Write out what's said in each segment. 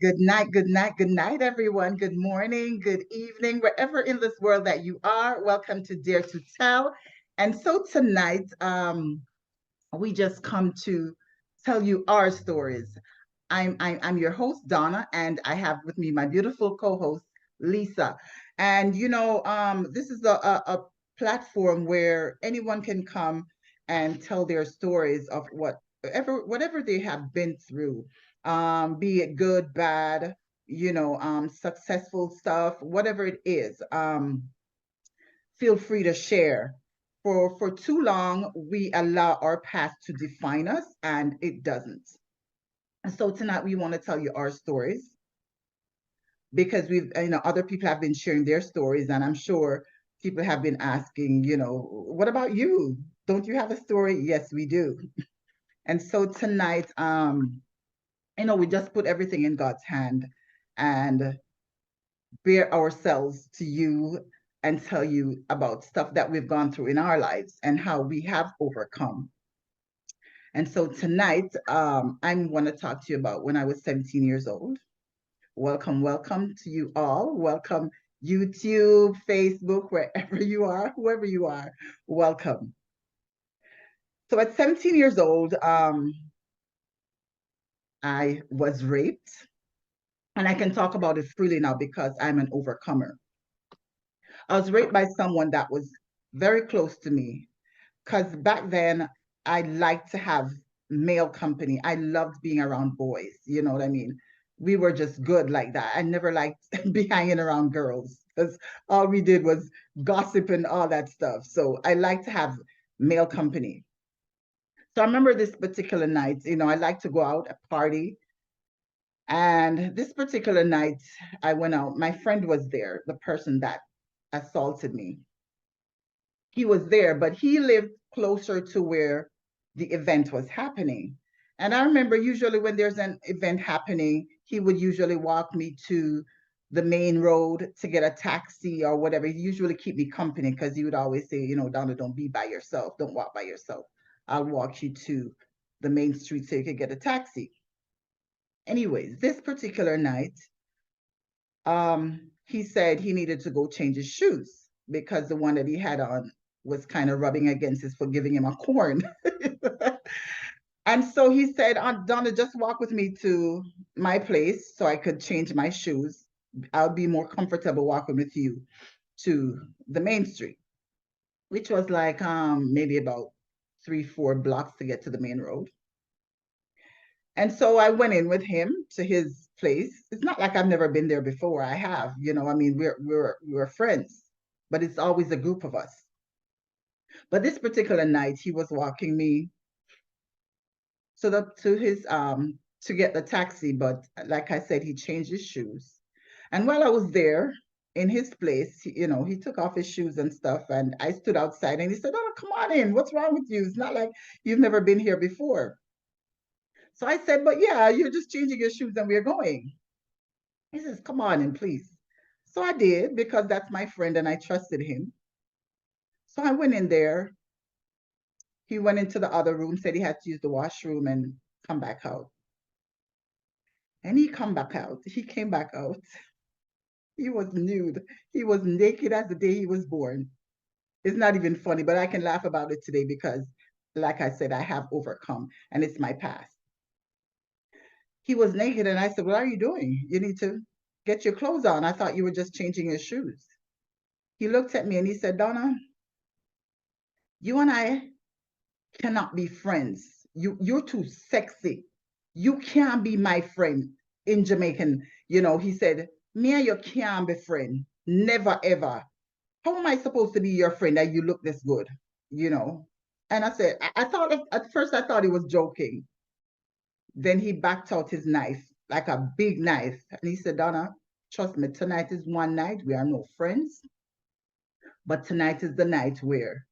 Good night, good night, good night, everyone. Good morning, good evening, wherever in this world that you are. Welcome to Dare to Tell. And so tonight, we just come to tell you our stories. I'm your host, Donna, and I have with me my beautiful co-host, Lisa. And this is a platform where anyone can come and tell their stories of whatever they have been through, be it good, bad, successful stuff, whatever it is. Feel free to share. For too long, we allow our past to define us, and it doesn't. And so tonight we want to tell you our stories because other people have been sharing their stories, and I'm sure people have been asking, what about you? Don't you have a story? Yes, we do. And so tonight, we just put everything in God's hand and bare ourselves to you and tell you about stuff that we've gone through in our lives and how we have overcome. And so tonight, I'm going to talk to you about when I was 17 years old. Welcome, welcome to you all. Welcome, YouTube, Facebook, wherever you are, whoever you are, welcome. So at 17 years old, I was raped. And I can talk about it freely now because I'm an overcomer. I was raped by someone that was very close to me because back then I liked to have male company. I loved being around boys. You know what I mean? We were just good like that. I never liked be hanging around girls because all we did was gossip and all that stuff. So I like to have male company. So I remember this particular night, I like to go out, a party. And this particular night, I went out. My friend was there, the person that assaulted me. He was there, but he lived closer to where the event was happening. And I remember usually when there's an event happening, he would usually walk me to the main road to get a taxi or whatever. He usually keep me company because he would always say, Donna, don't be by yourself. Don't walk by yourself. I'll walk you to the main street so you can get a taxi. Anyways, this particular night, he said he needed to go change his shoes because the one that he had on was kind of rubbing against his foot, giving him a corn. And so he said, Aunt Donna, just walk with me to my place so I could change my shoes. I'll be more comfortable walking with you to the main street, which was like maybe about 3-4 blocks to get to the main road. And so I went in with him to his place. It's not like I've never been there before. I have, I mean, we're friends, but it's always a group of us. But this particular night, he was walking me to his to get the taxi. But like I said, he changed his shoes. And while I was there in his place, he took off his shoes and stuff. And I stood outside and he said, "Oh, come on in. What's wrong with you? It's not like you've never been here before." So I said, "But yeah, you're just changing your shoes and we're going." He says, "Come on in, please." So I did because that's my friend and I trusted him. So I went in there. He went into the other room, said he had to use the washroom and come back out. And he come back out. He came back out. He was nude. He was naked as the day he was born. It's not even funny, but I can laugh about it today because, like I said, I have overcome and it's my past. He was naked and I said, "What are you doing? You need to get your clothes on. I thought you were just changing your shoes." He looked at me and he said, "Donna, you and I cannot be friends. You're too sexy. You can't be my friend." In Jamaican, he said, "Me and you can't be friends. Never ever. How am I supposed to be your friend that you look this good?" You know. And I said, I thought at first I thought he was joking. Then he backed out his knife, like a big knife. And he said, "Donna, trust me, tonight is one night. We are no friends. But tonight is the night where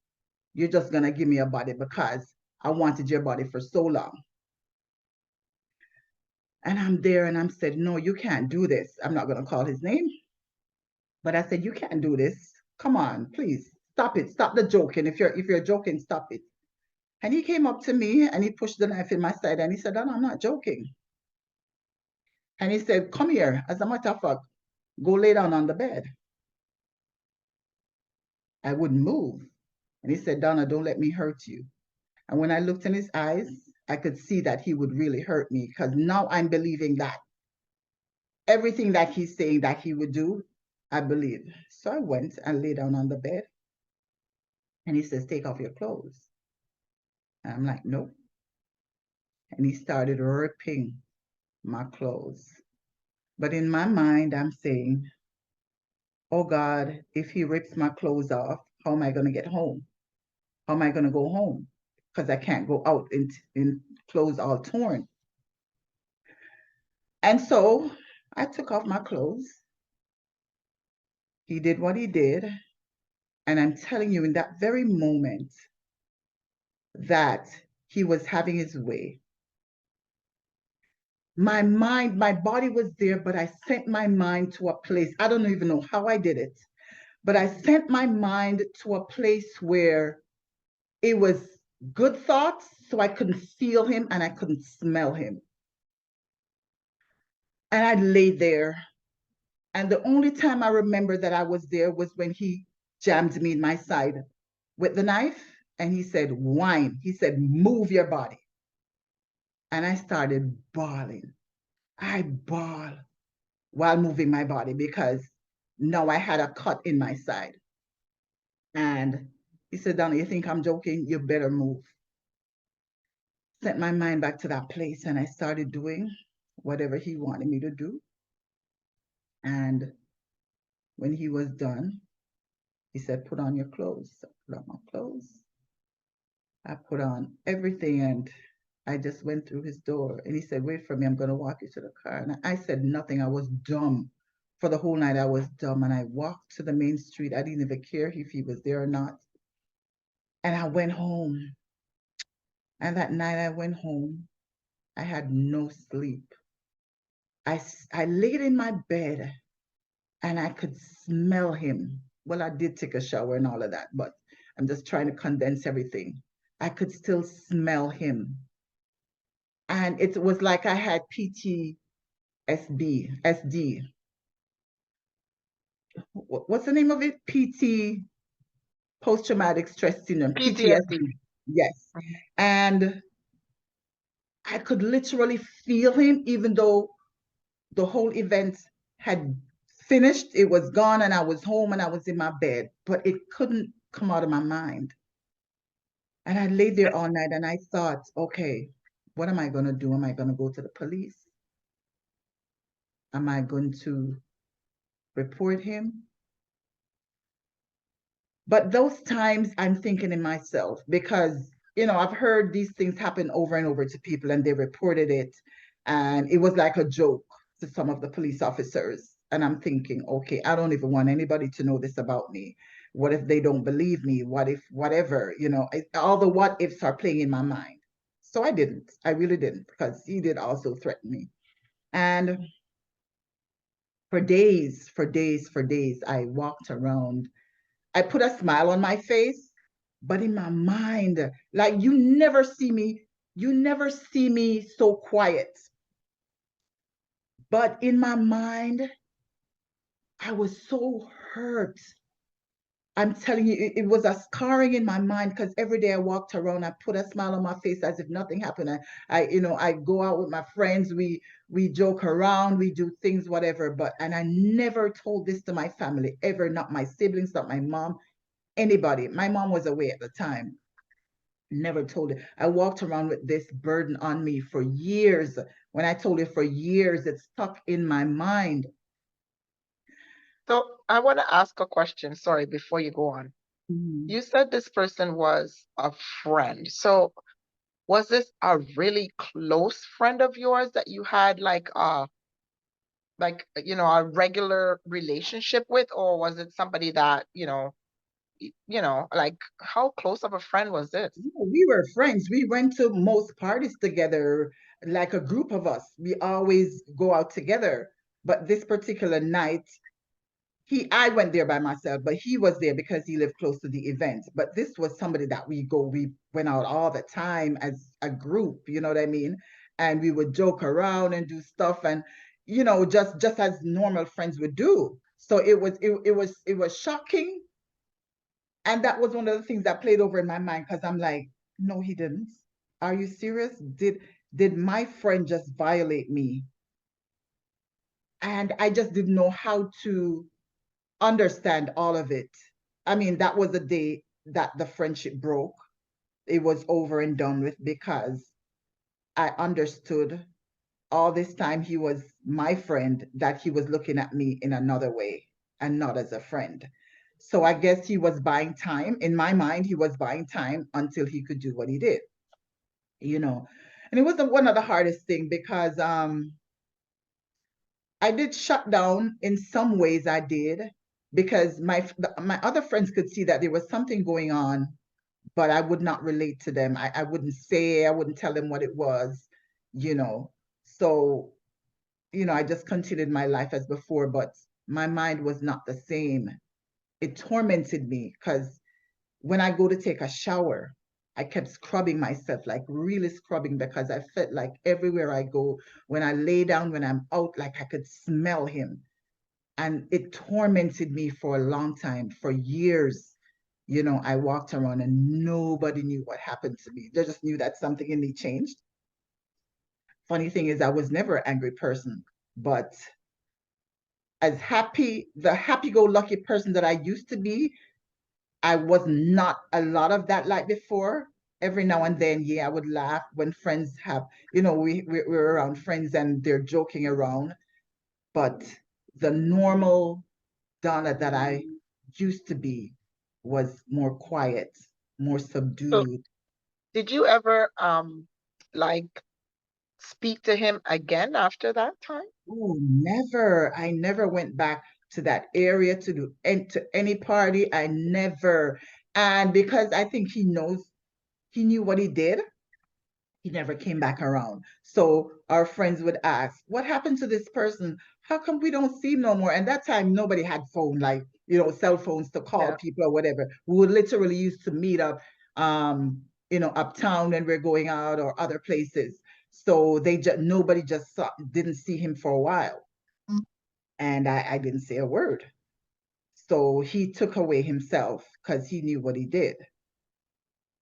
you're just going to give me a body because I wanted your body for so long." And I'm there and I'm said, "No, you can't do this." I'm not going to call his name. But I said, "You can't do this. Come on, please. Stop it. Stop the joking. If you're joking, stop it." And he came up to me and he pushed the knife in my side and he said, "Oh, no, I'm not joking." And he said, come here. As a matter of fact, go lay down on the bed. I wouldn't move. And he said, Donna, don't let me hurt you. And when I looked in his eyes, I could see that he would really hurt me, because now I'm believing that everything that he's saying that he would do, I believe. So I went and lay down on the bed. And he says, take off your clothes. And I'm like, nope. And he started ripping my clothes. But in my mind, I'm saying, oh God, if he rips my clothes off, how am I going to get home? How am I going to go home? Because I can't go out in clothes all torn. And so I took off my clothes. He did what he did. And I'm telling you, in that very moment that he was having his way, my mind, my body was there, but I sent my mind to a place. I don't even know how I did it, but I sent my mind to a place where it was good thoughts, so I couldn't feel him and I couldn't smell him. And I lay there. And the only time I remember that I was there was when he jammed me in my side with the knife. And he said, whine. He said, move your body. And I started bawling. I bawled while moving my body, because now I had a cut in my side. And he said, Donna, you think I'm joking? You better move. Sent my mind back to that place, and I started doing whatever he wanted me to do. And when he was done, he said, put on your clothes. So I put on my clothes. I put on everything, and I just went through his door. And he said, wait for me, I'm going to walk you to the car. And I said nothing. I was dumb. For the whole night, I was dumb. And I walked to the main street. I didn't even care if he was there or not. And I went home. And that night I went home. I had no sleep. I laid in my bed and I could smell him. Well, I did take a shower and all of that, but I'm just trying to condense everything. I could still smell him. And it was like I had PTSD, SD. What's the name of it? PT, post-traumatic stress syndrome, PTSD. PTSD. Yes. And I could literally feel him, even though the whole event had finished. It was gone, and I was home and I was in my bed, but it couldn't come out of my mind. And I laid there all night and I thought, okay, what am I going to do? Am I going to go to the police? Am I going to report him? But those times I'm thinking in myself, because, I've heard these things happen over and over to people, and they reported it. And it was like a joke to some of the police officers. And I'm thinking, okay, I don't even want anybody to know this about me. What if they don't believe me? What if, whatever, all the what ifs are playing in my mind. So I didn't. I really didn't, because he did also threaten me. And for days, for days, for days, I walked around. I put a smile on my face, but in my mind, like you never see me so quiet. But in my mind, I was so hurt. I'm telling you, it was a scarring in my mind, because every day I walked around, I put a smile on my face as if nothing happened. I go out with my friends, we joke around, we do things, whatever. And I never told this to my family ever, not my siblings, not my mom, anybody. My mom was away at the time. Never told it. I walked around with this burden on me for years. When I told you, for years, it's stuck in my mind. So I want to ask a question, sorry, before you go on. Mm-hmm. You said this person was a friend. So was this a really close friend of yours that you had a regular relationship with, or was it somebody that, like how close of a friend was this? We were friends. We went to most parties together, like a group of us. We always go out together. But this particular night, I went there by myself, but he was there because he lived close to the event. But this was somebody that we went out all the time as a group, you know what I mean? And we would joke around and do stuff. And just as normal friends would do. So it was shocking. And that was one of the things that played over in my mind because I'm like, no, he didn't. Are you serious? Did my friend just violate me? And I just didn't know how to understand all of it. I mean, that was the day that the friendship broke. It was over and done with because I understood all this time he was my friend, that he was looking at me in another way and not as a friend. So I guess he was buying time. In my mind, he was buying time until he could do what he did, you know. And it was one of the hardest thing because I did shut down in some ways. I did because my other friends could see that there was something going on, but I would not relate to them. I wouldn't say, I wouldn't tell them what it was, you know. So, I just continued my life as before, but my mind was not the same. It tormented me because when I go to take a shower, I kept scrubbing myself, like really scrubbing, because I felt like everywhere I go, when I lay down, when I'm out, like I could smell him. And it tormented me for a long time, for years. I walked around and nobody knew what happened to me. They just knew that something in me changed. Funny thing is, I was never an angry person, but the happy-go-lucky person that I used to be, I was not a lot of that like before. Every now and then, yeah, I would laugh when friends have, we're around friends and they're joking around. But the normal Donna that I used to be was more quiet, more So subdued. did you ever like speak to him again after that time? Oh, never. I never went back to that area to do to any party. I never. And because I think he knew what he did, he never came back around. So our friends would ask, what happened to this person? How come we don't see him no more? And that time nobody had phone, like, cell phones to call Yeah. people or whatever. We would literally used to meet up, uptown when we're going out or other places. So nobody just didn't see him for a while. And I didn't say a word. So he took away himself because he knew what he did.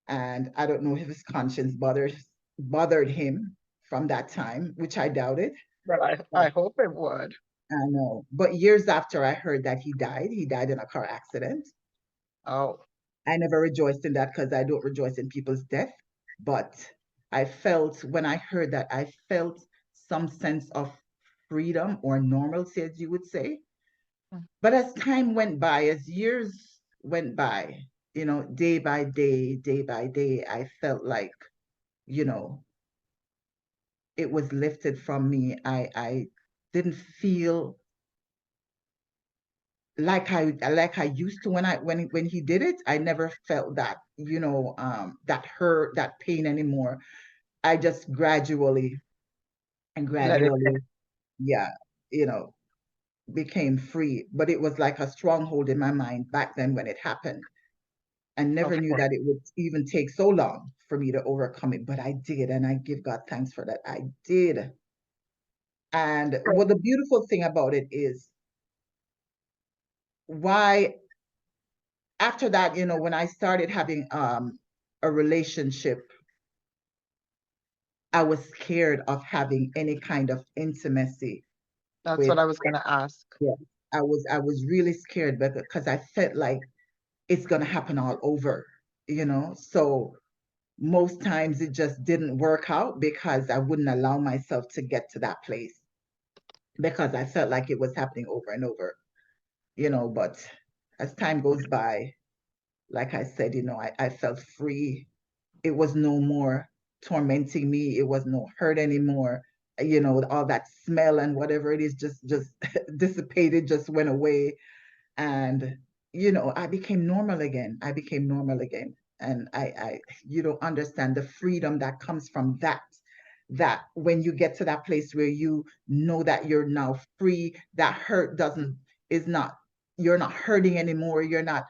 And I don't know if his conscience bothered him from that time, which I doubted. Well, I But hope it would. I know. But years after I heard that he died in a car accident. Oh, I never rejoiced in that because I don't rejoice in people's death. But when I heard that, I felt some sense of freedom or normalcy, as you would say. But as time went by, as years went by, day by day, I felt like, you know, it was lifted from me. I didn't feel like I used to when he did it. I never felt that, that hurt, that pain anymore. I just gradually and let it. gradually, yeah, you know, became free. But it was like a stronghold in my mind back then when it happened. I never Of knew course. that it would even take so long for me to overcome it, but I did, and I give God thanks for that. I did. And So what the beautiful thing about it is, why after that, when I started having a relationship, I was scared of having any kind of intimacy that's with, what I was gonna ask. yeah, I was really scared because I felt like it's gonna happen all over. So most times it just didn't work out because I wouldn't allow myself to get to that place because I felt like it was happening over and over. But as time goes by, like I said, I felt free. It was no more tormenting me. It was no hurt anymore. All that smell and whatever it is just dissipated, just went away. And I became normal again. I became normal again. And I you don't understand the freedom that comes from that when you get to that place where you know that you're now free, that hurt doesn't is not you're not hurting anymore. You're not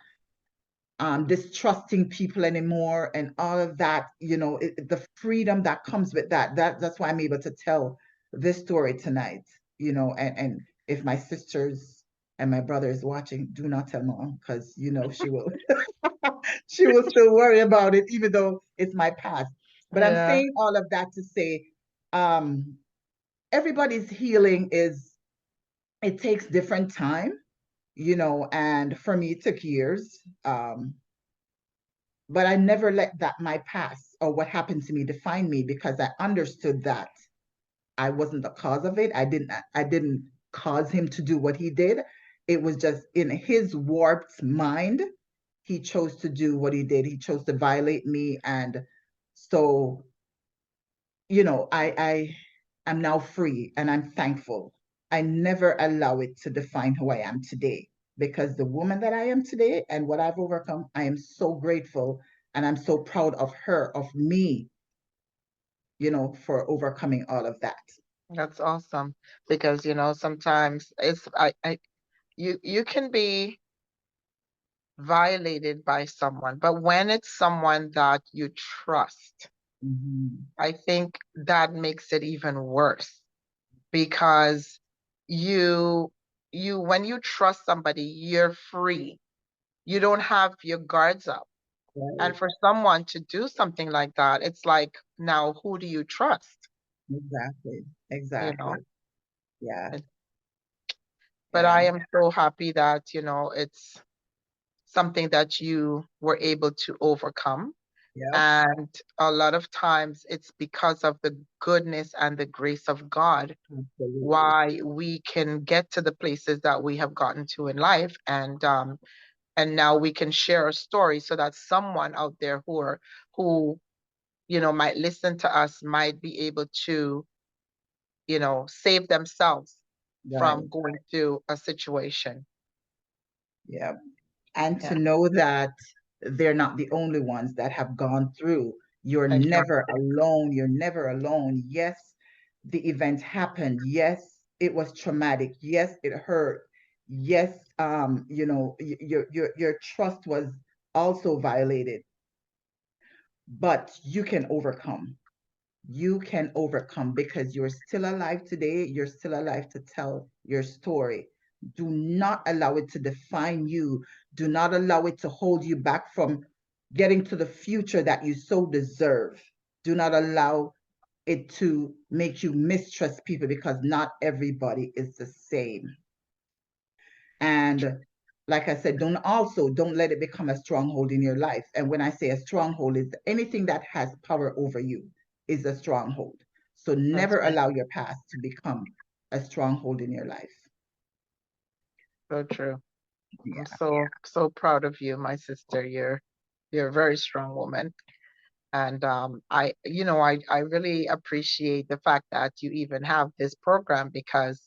distrusting people anymore and all of that, the freedom that comes with that's why I'm able to tell this story tonight. and if my sisters and my brother is watching, do not tell mom because she will she will still worry about it, even though it's my past. But I'm Yeah, saying all of that to say, um, everybody's healing is it takes different time, and for me it took years. But I never let that my past or what happened to me define me because I understood that I wasn't the cause of it. I didn't cause him to do what he did. It was just in his warped mind. He chose to do what he did. He chose to violate me. And so, I'm now free and I'm thankful. I never allow it to define who I am today because the woman that I am today and what I've overcome, I am so grateful and I'm so proud of her, of me, for overcoming all of that. that's awesome. Because, sometimes you can be violated by someone, but when it's someone that you trust, Mhm. I think that makes it even worse because you when you trust somebody, you're free. You don't have your guards up. And Right. for someone to do something like that, it's like, now who do you trust? Exactly. You know? Exactly. Yeah. It- But Yeah. I am so happy that, it's something that you were able to overcome. Yep. And a lot of times it's because of the goodness and the grace of God Absolutely. why we can get to the places that we have gotten to in life. And now we can share a story so that someone out there who might listen to us might be able to save themselves Right. from going through a situation. Yeah. And to Yeah, know that they're not the only ones that have gone through. You're never exactly. alone. You're never alone. Yes, the event happened. Yes, it was traumatic. Yes, it hurt. Yes, your trust was also violated, but you can overcome. You can overcome because you're still alive today. You're still alive to tell your story. Do not allow it to define you. Do not allow it to hold you back from getting to the future that you so deserve. Do not allow it to make you mistrust people because not everybody is the same. And like I said, don't let it become a stronghold in your life. And when I say a stronghold, is anything that has power over you is a stronghold. So That's never right. allow your past to become a stronghold in your life. So true. I'm Yeah. so proud of you, my sister. You're a very strong woman. And I really appreciate the fact that you even have this program because,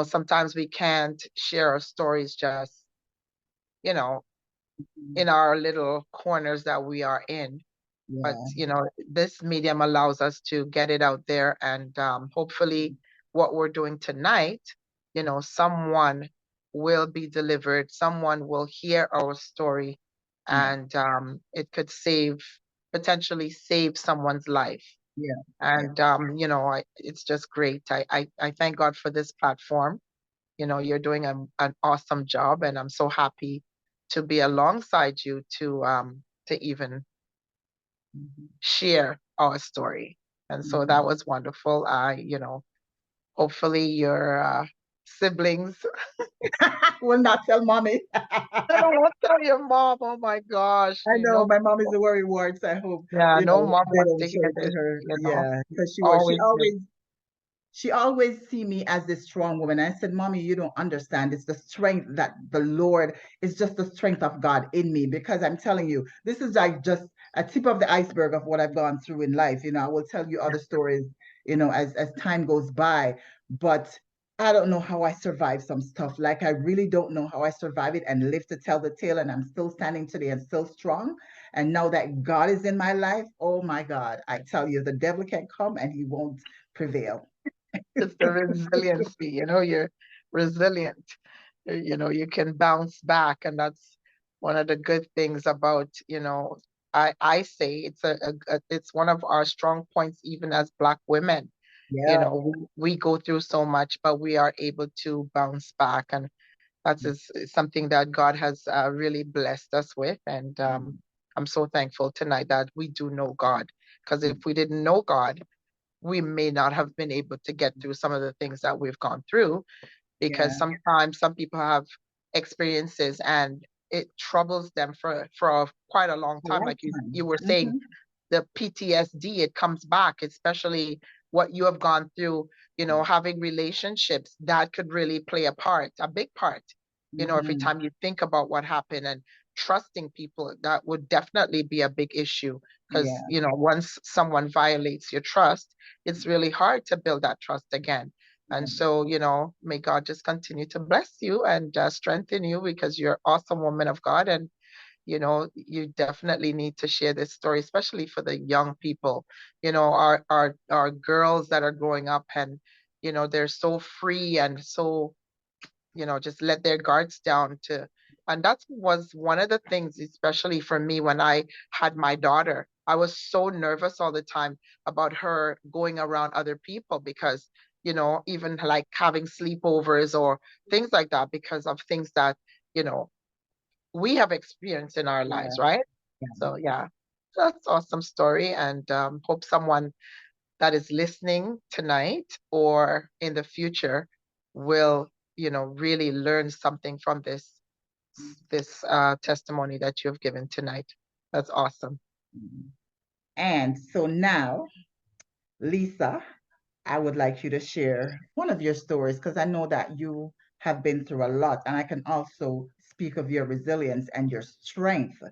sometimes we can't share our stories just, you know, in our little corners that we are in. But, Yeah. this medium allows us to get it out there. And hopefully, what we're doing tonight, someone will be delivered, someone will hear our story, Yeah. and it could potentially save someone's life. Yeah. Yeah. And it's just great. I thank God for this platform. You're doing an awesome job, and I'm so happy to be alongside you to even Mhm. share our story. And so that Mhm. was wonderful. Hopefully your siblings. Will not tell mommy. I don't want to tell your mom. Oh my gosh, I know my mom is a worry ward, so I hope yeah, no mom they wants don't to show hear it to this. her. Yeah, because Always just she always see me as this strong woman. I said, Mommy, you don't understand. It's the strength that the Lord, it's just the strength of God in me. Because I'm telling you, this is like just a tip of the iceberg of what I've gone through in life. I will tell you other stories, as time goes by. But I don't know how I survived some stuff. Like I really don't know how I survived it and live to tell the tale. And I'm still standing today and still strong. And now that God is in my life, oh my God, I tell you, the devil can come and he won't prevail. it's the resiliency. You're resilient. You can bounce back, and that's one of the good things about, I say it's it's one of our strong points even as Black women. You Yeah. know, we go through so much, but we are able to bounce back. And that's is something that God has really blessed us with. And I'm so thankful tonight that we do know God. Because if we didn't know God, we may not have been able to get through some of the things that we've gone through, because Yeah. sometimes some people have experiences and it troubles them for quite a long A time. Like lifetime. you were saying, Hmm. the PTSD, it comes back, especially what you have gone through, having relationships that could really play a part, a big part. Every Hmm. time you think about what happened and trusting people, that would definitely be a big issue. Because, Yeah. once someone violates your trust, it's really hard to build that trust again. And Yeah. so, may God just continue to bless you and strengthen you, because you're an awesome woman of God. And you definitely need to share this story, especially for the young people, our girls that are growing up, and they're so free and so, just let their guards down to. And that was one of the things, especially for me, when I had my daughter. I was so nervous all the time about her going around other people, because even like having sleepovers or things like that, because of things that you know we have experienced in our lives, Yeah. right? Yeah. So yeah, that's awesome story, and hope someone that is listening tonight or in the future will, really learn something from this testimony that you have given tonight. That's awesome. And so now, Lisa, I would like you to share one of your stories because I know that you have been through a lot, and I can also speak of your resilience and your strength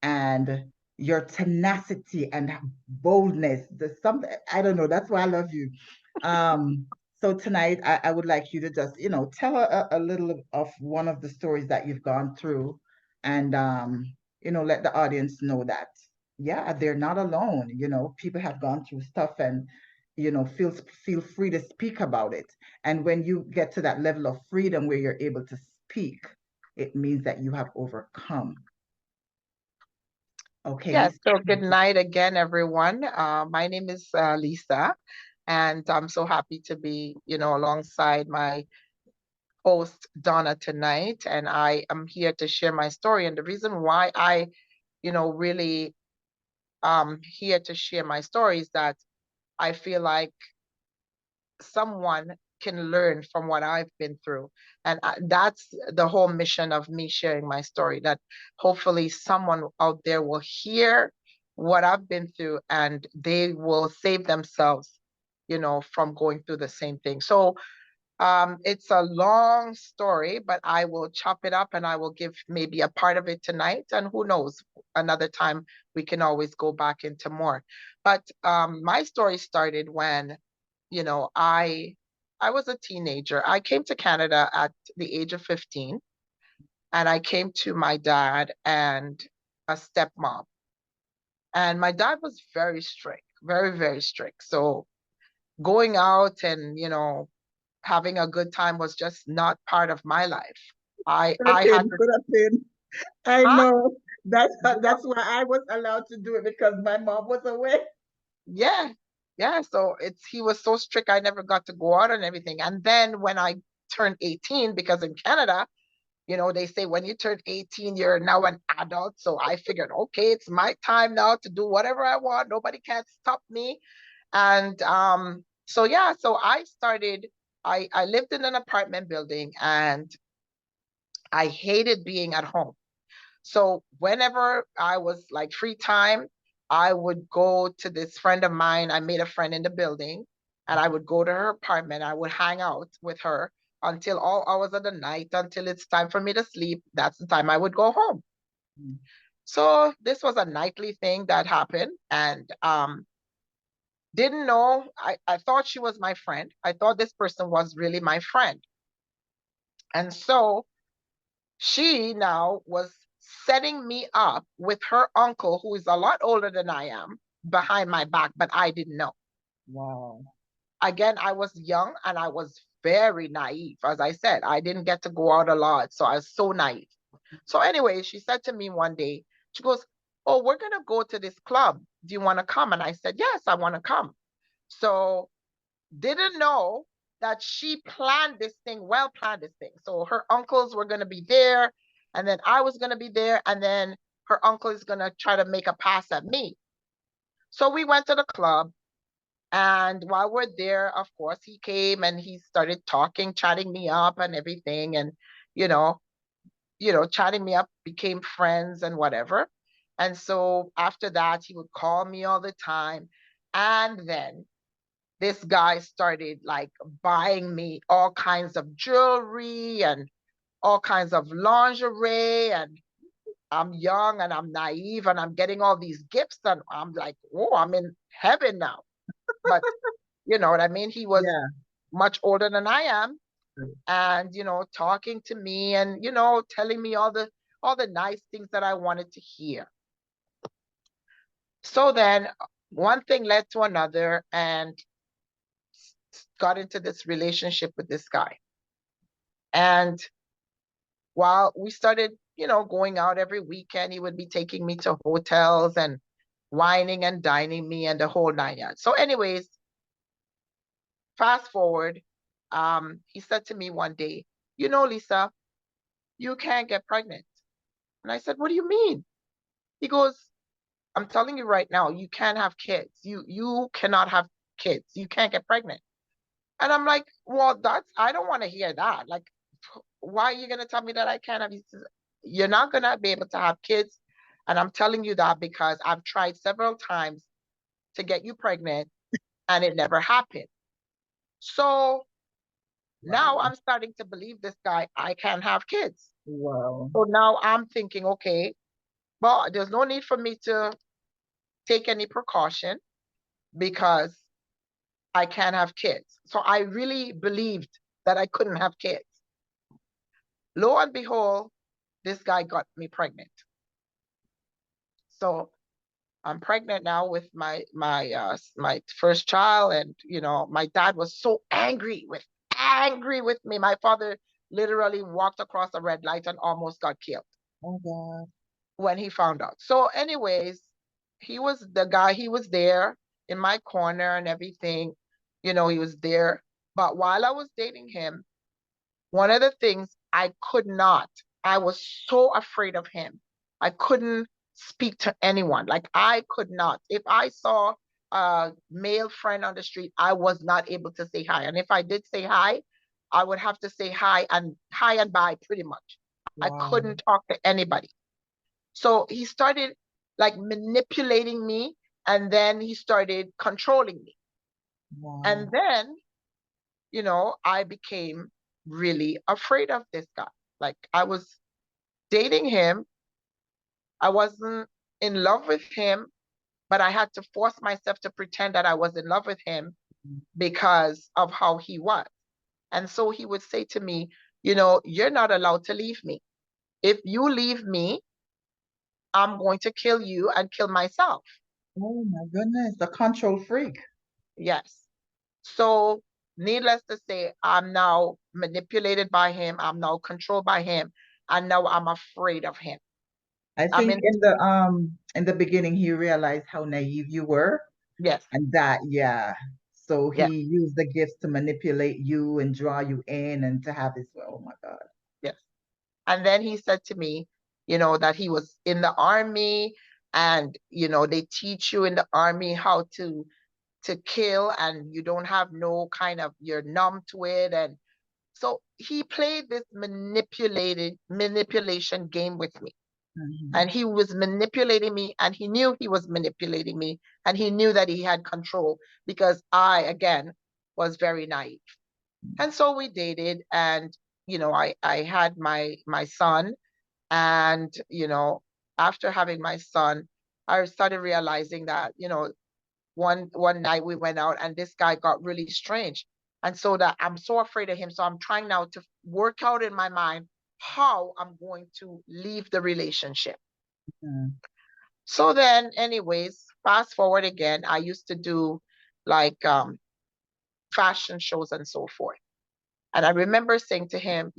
and your tenacity and boldness. There's something, I don't know, that's why I love you. So tonight I would like you to just, tell a little of one of the stories that you've gone through, and let the audience know that, yeah, they're not alone. People have gone through stuff, and feel free to speak about it. And when you get to that level of freedom where you're able to speak, it means that you have overcome. Okay, Yeah, Lisa. so good night again, everyone. My name is Lisa, and I'm so happy to be, alongside my host, Donna, tonight. And I am here to share my story. And the reason why I, really here to share my story is that I feel like someone can learn from what I've been through. And that's the whole mission of me sharing my story, that hopefully someone out there will hear what I've been through and they will save themselves, from going through the same thing. So it's a long story, but I will chop it up and I will give maybe a part of it tonight. And who knows, another time we can always go back into more. But my story started when, I was a teenager. I came to Canada at the age of 15, and I came to my dad and a stepmom. And my dad was very strict, very, very strict. So going out and, having a good time was just not part of my life. Put a I had pin, to, put a pin. I huh? know. That's why I was allowed to do it because my mom was away. Yeah, yeah. So he was so strict. I never got to go out and everything. And then when I turned 18, because in Canada, they say when you turn 18, you're now an adult. So I figured, okay, it's my time now to do whatever I want. Nobody can stop me. And so yeah, so I started. I lived in an apartment building, and I hated being at home. So whenever I was like free time, I would go to this friend of mine. I made a friend in the building, and I would go to her apartment. I would hang out with her until all hours of the night, until it's time for me to sleep. That's the time I would go home. Mm. So this was a nightly thing that happened, and didn't know. I thought she was my friend. I thought this person was really my friend. And so she now was setting me up with her uncle, who is a lot older than I am, behind my back, but I didn't know. Wow. Again, I was young and I was very naive. As I said, I didn't get to go out a lot, so I was so naive. So, anyway, she said to me one day, she goes, "Oh, we're going to go to this club. Do you want to come?" And I said, "Yes, I want to come." So didn't know that she planned this thing, well planned this thing. So her uncles were going to be there, and then I was going to be there, and then her uncle is going to try to make a pass at me. So we went to the club, and while we're there, of course, he came and he started talking, chatting me up and everything, and you know, chatting me up, became friends and whatever. And so after that, he would call me all the time. And then this guy started like buying me all kinds of jewelry and all kinds of lingerie. And I'm young and I'm naive and I'm getting all these gifts. And I'm like, oh, I'm in heaven now. But you know what I mean? He was Yeah. much older than I am, and talking to me and telling me all the nice things that I wanted to hear. So then one thing led to another, and got into this relationship with this guy. And while we started, going out every weekend, he would be taking me to hotels and wining and dining me and the whole nine yards. So, anyways, fast forward, he said to me one day, Lisa, you can't get pregnant. And I said, what do you mean? He goes, I'm telling you right now, you can't have kids. You cannot have kids. You can't get pregnant. And I'm like, well, I don't want to hear that. Like, why are you gonna tell me that I can't have? He says, you're not gonna be able to have kids. And I'm telling you that because I've tried several times to get you pregnant and it never happened. So now Wow. I'm starting to believe this guy, I can't have kids. Wow. So now I'm thinking, okay, well, there's no need for me to take any precaution because I can't have kids. So I really believed that I couldn't have kids. Lo and behold, this guy got me pregnant. So I'm pregnant now with my first child, and my dad was so angry with me. My father literally walked across a red light and almost got killed Oh God. when he found out. So, anyways, he was the guy. He was there in my corner and everything. He was there. But while I was dating him, one of the things I was so afraid of him. I couldn't speak to anyone. Like I could not. If I saw a male friend on the street, I was not able to say hi. And if I did say hi, I would have to say hi and bye pretty much. I Wow. couldn't talk to anybody. So he started like manipulating me, and then he started controlling me. Wow. And then I became really afraid of this guy. Like I was dating him, I wasn't in love with him, but I had to force myself to pretend that I was in love with him because of how he was. And so he would say to me, you're not allowed to leave me. If you leave me, I'm going to kill you and kill myself. Oh my goodness. The control freak. Yes. So, needless to say, I'm now manipulated by him. I'm now controlled by him. And now I'm afraid of him. I I'm think in, in the beginning he realized how naive you were, yes, and that, yeah. So yes, he used the gifts to manipulate you and draw you in and to have his, oh my God. yes. And then he said to me, that he was in the army, and, they teach you in the army how to kill, and you don't have no kind of, you're numb to it. And so he played this manipulation game with me. Mhm. And he was manipulating me, and he knew he was manipulating me, and he knew that he had control because I, again, was very naive. And so we dated, and I had my son. And after having my son, I started realizing that one night we went out and this guy got really strange. And so that I'm so afraid of him. So I'm trying now to work out in my mind how I'm going to leave the relationship. Mhm. So then, anyways, fast forward again, I used to do like fashion shows and so forth. And I remember saying to him,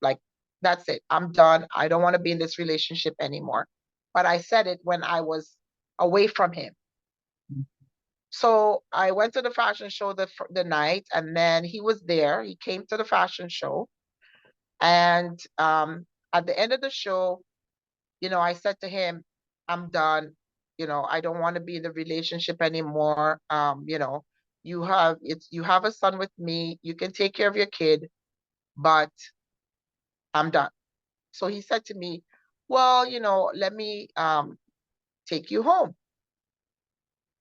like, that's it. I'm done. I don't want to be in this relationship anymore. But I said it when I was away from him. So I went to the fashion show the night, and then he was there. He came to the fashion show, and at the end of the show, I said to him, "I'm done. I don't want to be in the relationship anymore. You have a son with me. You can take care of your kid, but I'm done." So he said to me, "Well, let me take you home."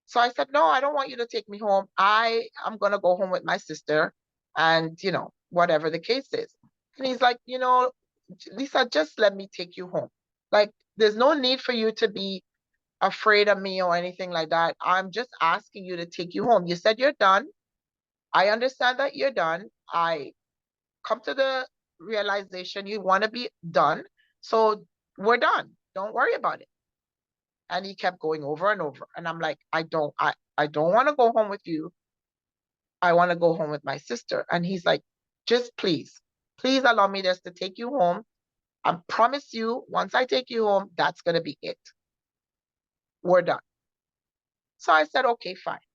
So I said, "No, I don't want you to take me home. I'm gonna go home with my sister, and whatever the case is." And he's like, "Lisa, just let me take you home. Like, there's no need for you to be afraid of me or anything like that. I'm just asking you to take you home. You said you're done. I understand that you're done. I come to the realization you want to be done. So we're done. Don't worry about it." And he kept going over and over. And I'm like, I don't want to go home with you. I want to go home with my sister. And he's like, "Just please allow me just to take you home. I promise you, once I take you home, that's gonna be it. We're done." So I said, "Okay, fine."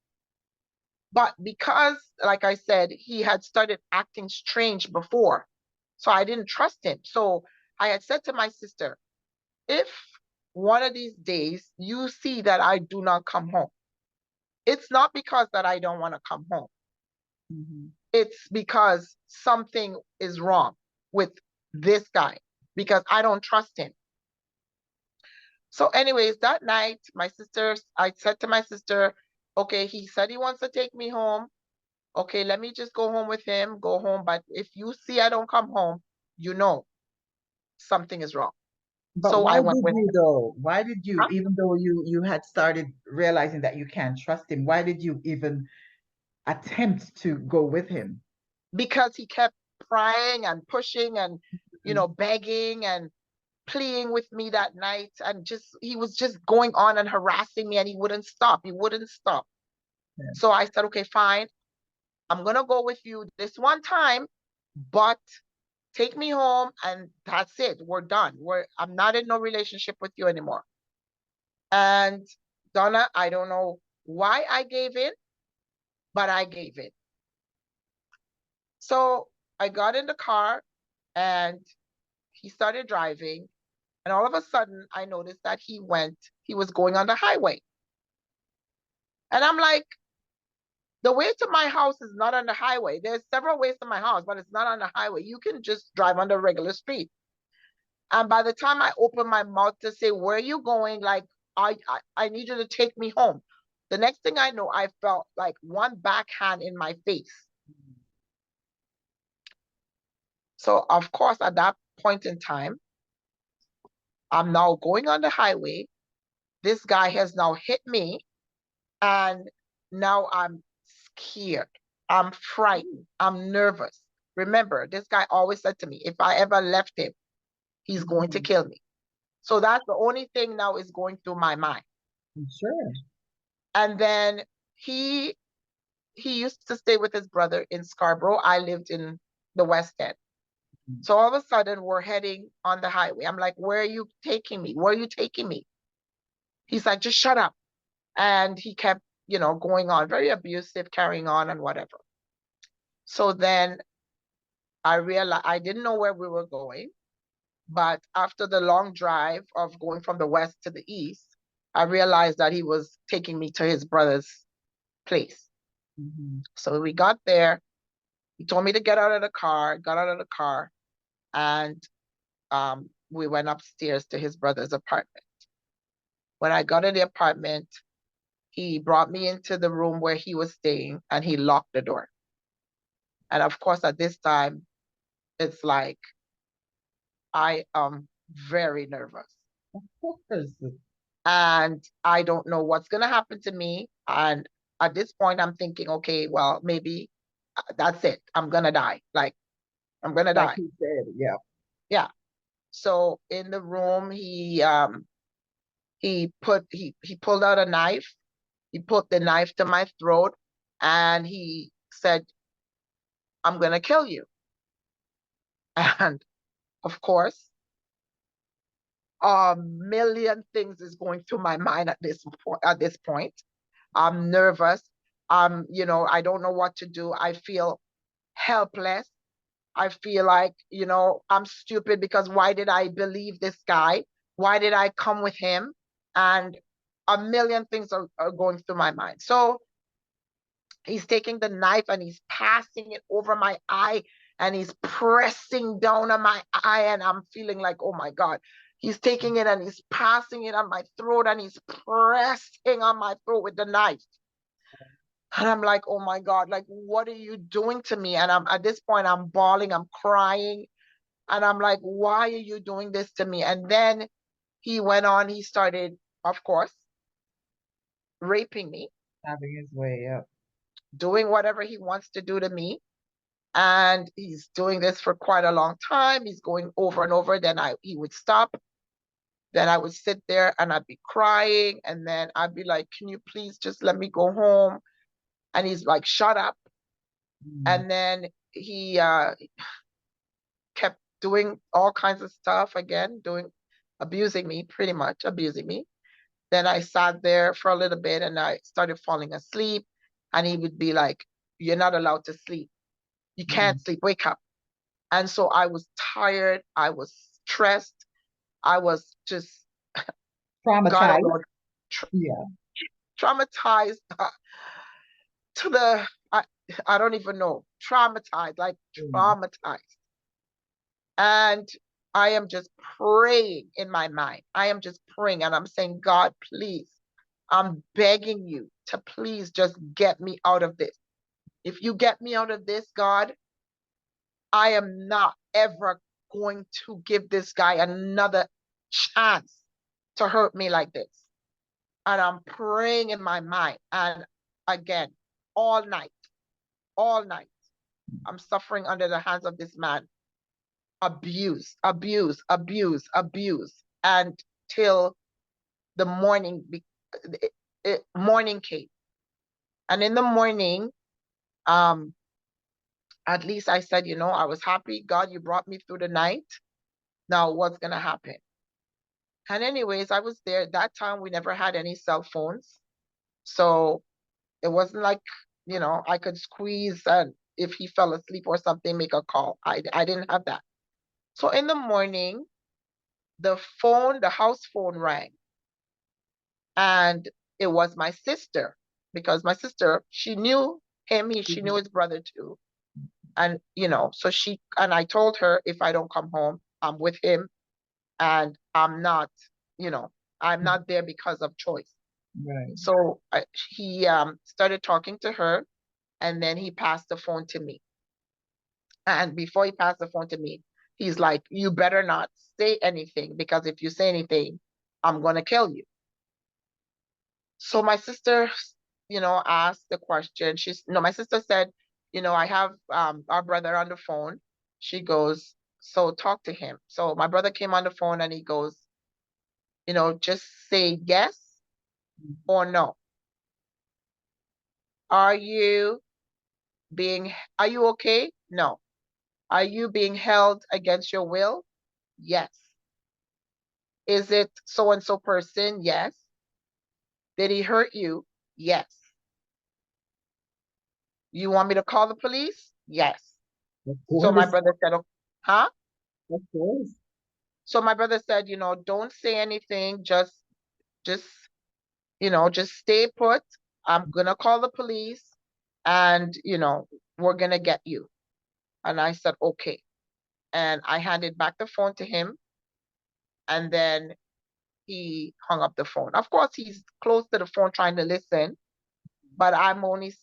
But because, like I said, he had started acting strange before, so I didn't trust him. So I had said to my sister, "If one of these days you see that I do not come home, it's not because that I don't want to come home. Mm-hmm. It's because something is wrong with this guy because I don't trust him." So, anyways, that night, I said to my sister, "Okay, he said he wants to take me home. Okay, let me just go home with him, go home. But if you see I don't come home, you know something is wrong." But So why I went did with you him. though? Why did you, Huh? even though you had started realizing that you can't trust him, why did you even attempt to go with him? Because he kept prying and pushing and, begging and pleading with me that night. And he was just going on and harassing me, and he wouldn't stop. He wouldn't stop. Yeah. So I said, "Okay, fine. I'm going to go with you this one time, but take me home, and that's it. We're done. I'm not in no relationship with you anymore." And Donna, I don't know why I gave in, but I gave in. So I got in the car, and he started driving. And all of a sudden, I noticed that he was going on the highway. And I'm like, the way to my house is not on the highway. There's several ways to my house, but it's not on the highway. You can just drive on the regular street. And by the time I opened my mouth to say, "Where are you going?" Like, I need you to take me home. The next thing I know, I felt like one backhand in my face. So, of course, at that point in time, I'm now going on the highway. This guy has now hit me, and now I'm scared. I'm frightened. I'm nervous. Remember, this guy always said to me, if I ever left him, he's going to Mhm. kill me. So that's the only thing now is going through my mind. I'm sure. And then he he used to stay with his brother in Scarborough. I lived in the West End. So all of a sudden we're heading on the highway. I'm like, "Where are you taking me? Where are you taking me?" He's like, "Just shut up." And he kept, going on, very abusive, carrying on and whatever. So then I realized I didn't know where we were going, but after the long drive of going from the west to the east, I realized that he was taking me to his brother's place. Mhm. So we got there. He told me to get out of the car, got out of the car, and we went upstairs to his brother's apartment. When I got in the apartment, he brought me into the room where he was staying, and he locked the door. And of course, at this time, it's like I am very nervous. Of course. And I don't know what's going to happen to me. And at this point, I'm thinking, okay, well, maybe that's it. I'm going to die. Like, I'm going to Like die. he said, yeah. Yeah. So in the room, he pulled out a knife. He put the knife to my throat, and he said, "I'm going to kill you." And of course, a million things is going through my mind at this point. I'm nervous. I don't know what to do. I feel helpless. I feel like, I'm stupid because why did I believe this guy? Why did I come with him? And a million things are going through my mind. So he's taking the knife and he's passing it over my eye and he's pressing down on my eye. And I'm feeling like, oh my God. He's taking it and he's passing it on my throat and he's pressing on my throat with the knife. And I'm like, oh my God, like, what are you doing to me? And I'm at this point, I'm bawling, I'm crying. And I'm like, why are you doing this to me? And then he went on, he started, of course, raping me, Having his way up. doing whatever he wants to do to me. And he's doing this for quite a long time. He's going over and over. Then he would stop. Then I would sit there and I'd be crying. And then I'd be like, can you please just let me go home? And he's like, shut up. Mm. And then he kept doing all kinds of stuff again, abusing me, pretty much abusing me. Then I sat there for a little bit and I started falling asleep. And he would be like, you're not allowed to sleep. You can't Mm. sleep. Wake up. And so I was tired. I was stressed. I was just, God Traumatized. alone, tra Yeah. traumatized to the, I don't even know, traumatized, like Mm. traumatized. And I am just praying in my mind. I am just praying and I'm saying, God, please, I'm begging you to please just get me out of this. If you get me out of this, God, I am not ever going to give this guy another chance to hurt me like this. And I'm praying in my mind. And again, all night, all night, I'm suffering under the hands of this man. Abuse, abuse, abuse, abuse. And till the morning, morning came. And in the morning, um, at least I said, I was happy. God, you brought me through the night. Now what's going to happen? And anyways, I was there. That time we never had any cell phones. So it wasn't like, I could squeeze and if he fell asleep or something, make a call. I didn't have that. So in the morning, the house phone rang and it was my sister because my sister, she knew him, she knew his brother too. And, so and I told her if I don't come home, I'm with him and you know, I'm not there because of choice. Right. So he started talking to her and then he passed the phone to me. And before he passed the phone to me, he's like, you better not say anything because if you say anything, I'm going to kill you. So my sister, asked the question. No, my sister said, I have our brother on the phone. She goes, so talk to him. So my brother came on the phone and he goes, just say yes or no. Are you are you okay? No. Are you being held against your will? Yes. Is it so and so person? Yes. Did he hurt you? Yes. You want me to call the police? Yes. Of So my course. brother said, huh? Of course. So my brother said, don't say anything. Just, just stay put. I'm going to call the police and, we're going to get you. And I said, okay. And I handed back the phone to him. And then he hung up the phone. Of course, he's close to the phone trying to listen, but I'm only,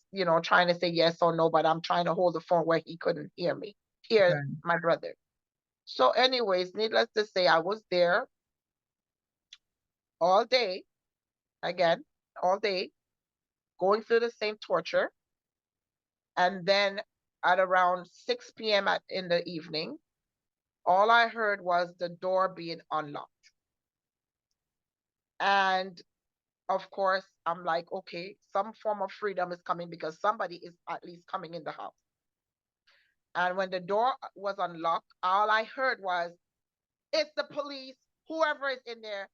trying to say yes or no, but I'm trying to hold the phone where he couldn't hear Right. my brother. So anyways, needless to say, I was there all day, again, all day, going through the same torture. And then at around 6 p.m. In the evening, all I heard was the door being unlocked. And of course, I'm like, okay, some form of freedom is coming because somebody is at least coming in the house. And when the door was unlocked, all I heard was, it's the police, whoever is in there,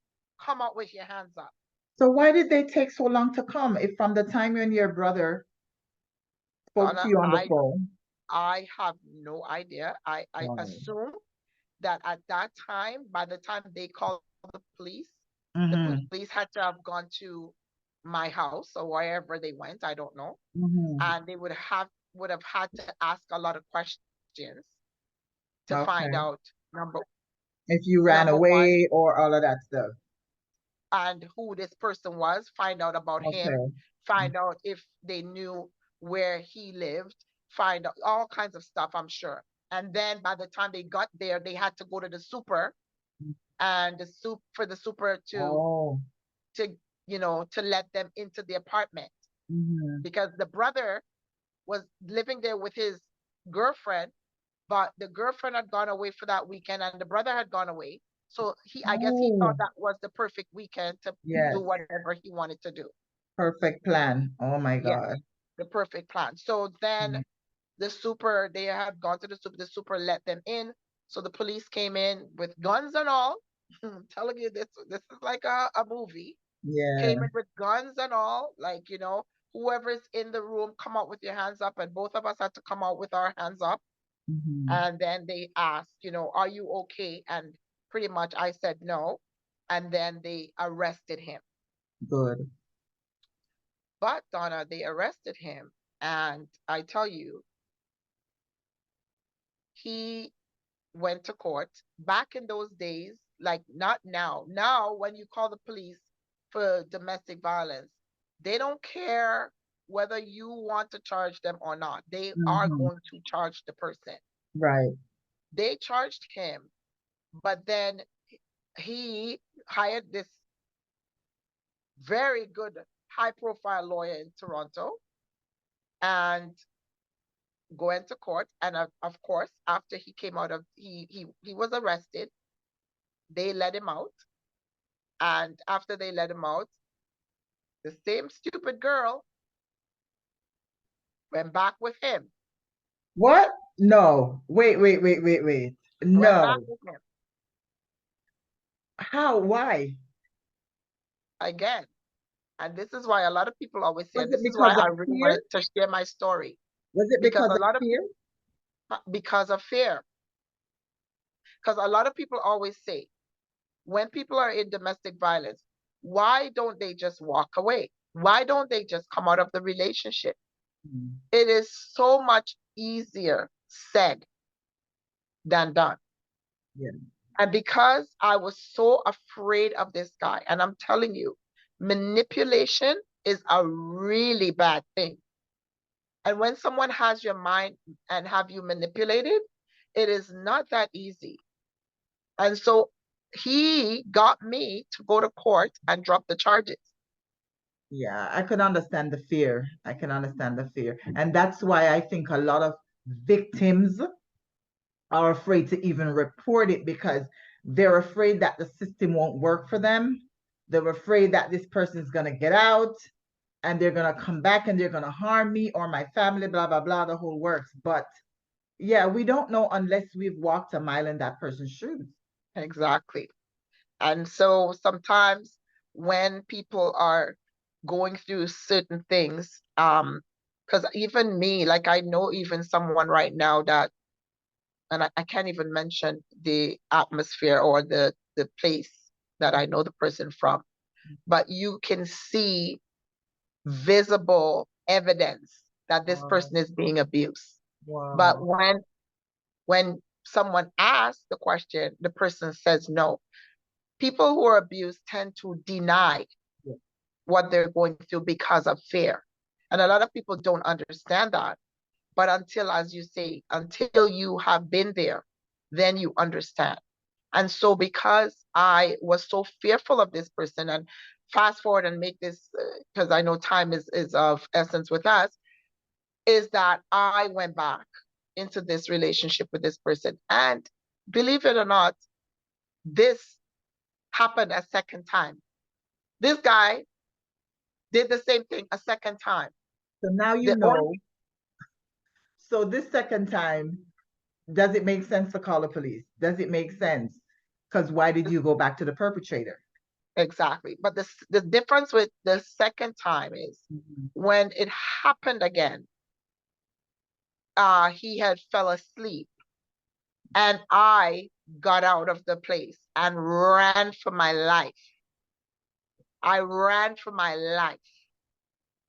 come out with your hands up. So why did they take so long to come? If from the time when your brother spoke to Donna, you on the phone. I have no idea. I Wow. assume that at that time, by the time they called the Mm-hmm. police had to have gone to my house or wherever they went, I don't know. Mm-hmm. And they would have had to ask a lot of questions to find Okay. out number If you ran number one, away or all of that stuff. and who this person was, find out about him, Okay. find out if they knew where he lived, find out all kinds of stuff, I'm sure. And then by the time they got there, they had to go to the super, and the super Oh. to to let them into the apartment, Mm-hmm. because the brother was living there with his girlfriend, but the girlfriend had gone away for that weekend and the brother had gone away. So I guess he thought Oh, that was the perfect weekend to do yes. whatever he wanted to do. Perfect plan. Oh my Yes, God. the perfect plan. So then they had gone to the super let them in. So the police came in with guns and all. I'm telling you, this is like a movie. Came Yeah. in with guns and all, like, whoever's in the room, come out with your hands up. And both of us had to come out with our hands up. Mm-hmm. And then they asked, are you okay? And pretty much I said no. And then they arrested him. Good. But Donna, they arrested him. And I tell you, he went to court. Back in those days, like not now. Now, when you call the police for domestic violence, they don't care whether you want to charge them or not. They are Mm-hmm. going to charge the person. Right. They charged him, but then he hired this very good high profile lawyer in Toronto and went to court. And of course, after he came out of he was arrested, they let him out. And after they let him out, the same stupid girl went back with him. What? No. Wait, wait, wait, wait, wait. Went back No. with him How? Why? again. And this is why a lot of people always say, Was and it this is why because of I really fear? wanted to share my story, Was it because because a of lot of fear? people, because of fear, because a lot of people always say, when people are in domestic violence, why don't they just walk away? Why don't they just come out of the relationship? Mm. It is so much easier said than done. Yeah. And because I was so afraid of this guy, and I'm telling you, manipulation is a really bad thing. And when someone has your mind and have you manipulated, it is not that easy. And so he got me to go to court and drop the charges. Yeah, I can understand the fear. I can understand the fear. And that's why I think a lot of victims are afraid to even report it because they're afraid that the system won't work for them. They're afraid that this person is going to get out and they're going to come back and they're going to harm me or my family, blah, blah, blah, the whole works. But yeah, we don't know unless we've walked a mile in that person's shoes. Exactly. And so sometimes when people are going through certain things, because even me, like I know even someone right now that, and I can't even mention the atmosphere or the place that I know the person from, but you can see visible evidence that this Wow. person is being abused. But Wow. when someone asks the question, the person says no. People who are abused tend to deny Yeah. what they're going through because of fear. And a lot of people don't understand that. But until, as you say, until you have been there, then you understand. And so, because I was so fearful of this person, and fast forward and make this, because I know time is of essence with us, is that I went back into this relationship with this person. And believe it or not, this happened a second time. This guy did the same thing a second time. So now you The only know. So this second time, does it make sense to call the police? Does it make sense? Because why did you go back to the perpetrator? exactly. But the difference with the second time is Mhm. when it happened again, he had fell asleep and I got out of the place and ran for my life. I ran for my life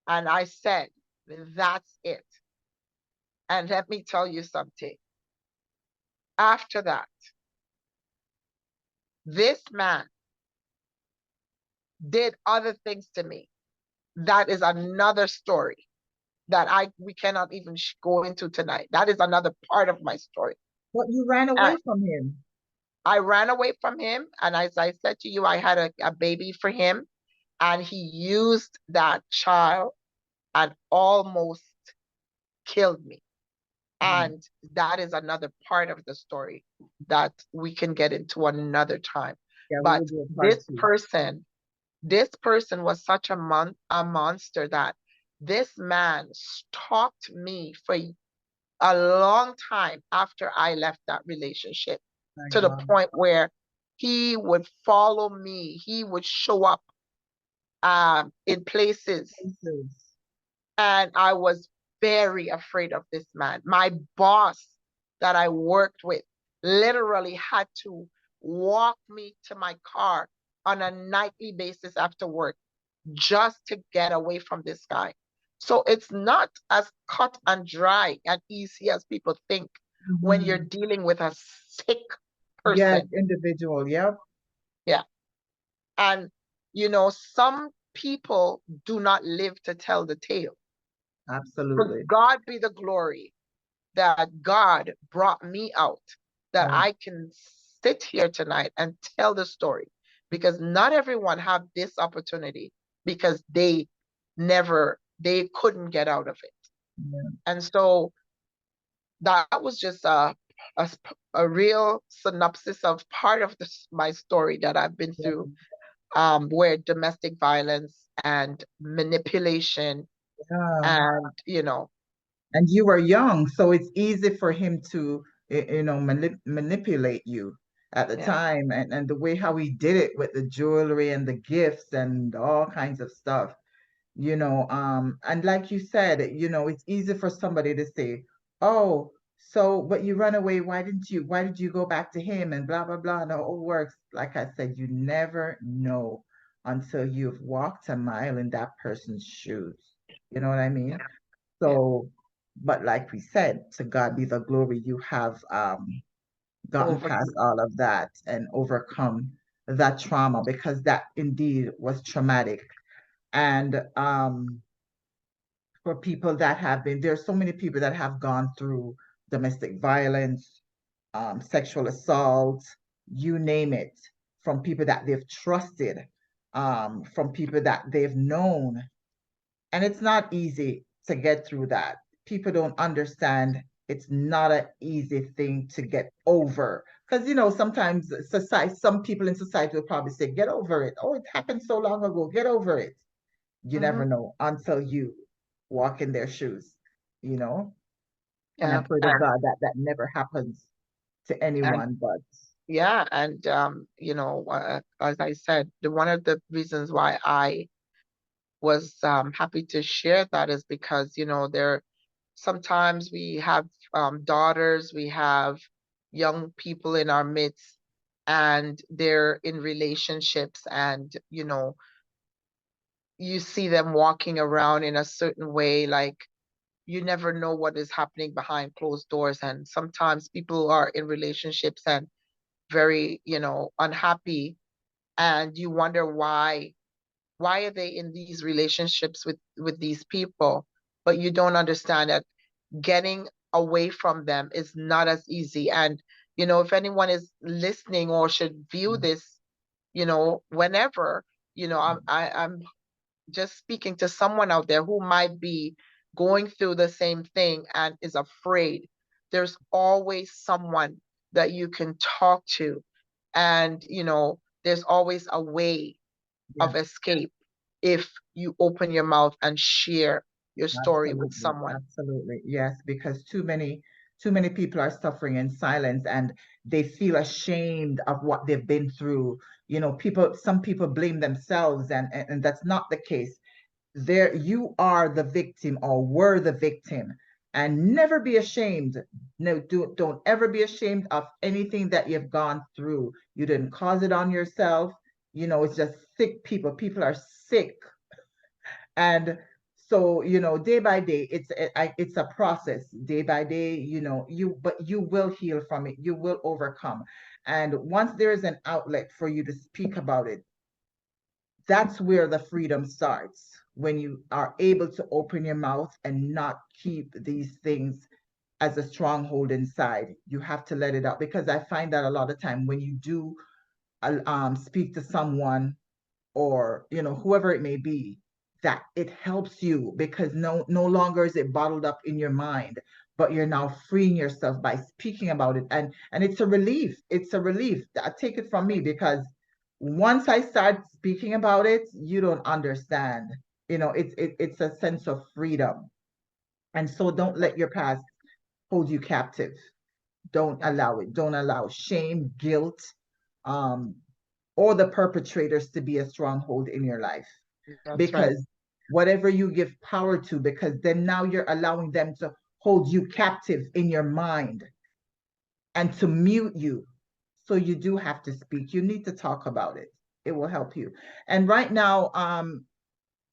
and I said, that's it. And let me tell you something. After that, this man did other things to me. That is another story that I we cannot even go into tonight. That is another part of my story. But you ran And away from him. I ran away from him, and as I said to you, I had a baby for him, and he used that child and almost killed me. Mm. And that is another part of the story that we can get into another time. Yeah, we But will do a part two. this person was such a monster that this man stalked me for a long time after I left that relationship, My to the God. point where he would follow me. He would show up in places, Jesus. and I was very afraid of this man. My boss that I worked with literally had to walk me to my car on a nightly basis after work just to get away from this guy. So it's not as cut and dry and easy as people think when you're Mhm. dealing with a sick Yes, person. individual. Yep, Yeah. And, some people do not live to tell the tale. But absolutely. God be the glory that God brought me out, that Yeah, I can sit here tonight and tell the story, because not everyone have this opportunity because they couldn't get out of it. yeah, And so that was just a, a real synopsis of part of my story that I've been through, where domestic violence and manipulation yeah. and, And you were young, so it's easy for him to, manipulate you at the yeah, time, and the way how he did it with the jewelry and the gifts and all kinds of stuff. And like you said, it's easy for somebody to say, oh, so but you run away, why did you go back to him, and blah blah blah, and it all works. Like I said, you never know until you've walked a mile in that person's shoes. You know what I mean? yeah, So, but like we said, to God be the glory, you have gotten over, past all of that and overcome that trauma, because that indeed was traumatic. And for people that have been, there's so many people that have gone through domestic violence, sexual assault, you name it, from people that they've trusted, from people that they've known. And it's not easy to get through that. People don't understand it's not an easy thing to get over. Because, sometimes society, some people in society will probably say, get over it. Oh, it happened so long ago. Get over it. You never mhm, know until you walk in their shoes, you know? And I yeah, pray to God that that never happens to and anyone, but yeah, and as I said, one of the reasons why I was happy to share that is because there sometimes we have daughters, we have young people in our midst, and they're in relationships, and you see them walking around in a certain way, like you never know what is happening behind closed doors. And sometimes people are in relationships and very, unhappy, and you wonder why are they in these relationships with these people, but you don't understand that getting away from them is not as easy. And if anyone is listening or should view this, whenever, I'm just speaking to someone out there who might be going through the same thing and is afraid. There's always someone that you can talk to, and there's always a way yeah, of escape if you open your mouth and share your story with absolutely, someone. absolutely. Yes, because too many. too many people are suffering in silence and they feel ashamed of what they've been through. Some people blame themselves, and that's not the case. There, you are the victim or were the victim, and never be ashamed. No, don't ever be ashamed of anything that you've gone through. You didn't cause it on yourself. It's just sick people. People are sick, and so day by day, it's a process. Day by day, but you will heal from it. You will overcome, and once there is an outlet for you to speak about it, that's where the freedom starts. When you are able to open your mouth and not keep these things as a stronghold inside. You have to let it out, because I find that a lot of time when you do speak to someone, or whoever it may be, that it helps you, because no longer is it bottled up in your mind, but you're now freeing yourself by speaking about it, and it's a relief. It's a relief. I take it from me, because once I start speaking about it, you don't understand. It's a sense of freedom. And so don't let your past hold you captive. Don't Yes, allow it. Don't allow shame, guilt, um, or the perpetrators to be a stronghold in your life. that's right. Because whatever you give power to, because then now you're allowing them to hold you captive in your mind and to mute you. So you do have to speak. You need to talk about it. It will help you. And right now,